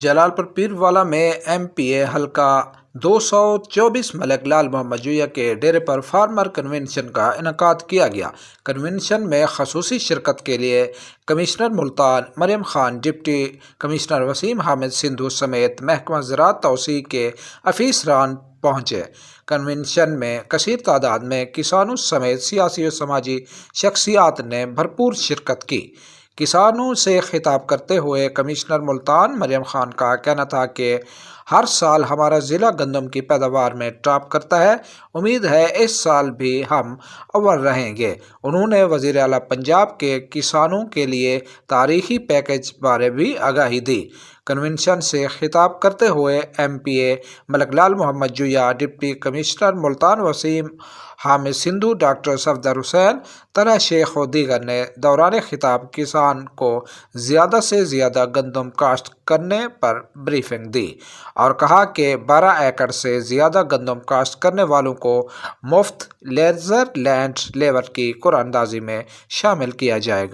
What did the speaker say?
جلال پور پیروالا میں M P اے حلقہ 224 ملک لال محمد جویا کے ڈیرے پر فارمر کنونشن کا انعقاد کیا گیا۔ کنونشن میں خصوصی شرکت کے لیے کمشنر ملتان مریم خان، ڈپٹی کمشنر وسیم حامد سندھو سمیت محکمہ زراعت توسیع کے افسران پہنچے۔ کنونشن میں کثیر تعداد میں کسانوں سمیت سیاسی و سماجی شخصیات نے بھرپور شرکت کی۔ کسانوں سے خطاب کرتے ہوئے کمشنر ملتان مریم خان کا کہنا تھا کہ ہر سال ہمارا ضلع گندم کی پیداوار میں ٹاپ کرتا ہے، امید ہے اس سال بھی ہم اول رہیں گے۔ انہوں نے وزیر اعلیٰ پنجاب کے کسانوں کے لیے تاریخی پیکیج بارے بھی آگاہی دی۔ کنونشن سے خطاب کرتے ہوئے M P A Malik Lal Muhammad Joya, deputy commissioner Multan Waseem Hamid Sandhu, doctor Safdar Hussain, Talha Sheikh و دیگر نے دوران خطاب کسان کو زیادہ سے زیادہ گندم کاشت کرنے پر بریفنگ دی اور کہا کہ 12 ایکڑ سے زیادہ گندم کاشت کرنے والوں کو مفت لیزر لینڈ لیبر کی قرعہ اندازی میں شامل کیا جائے گا۔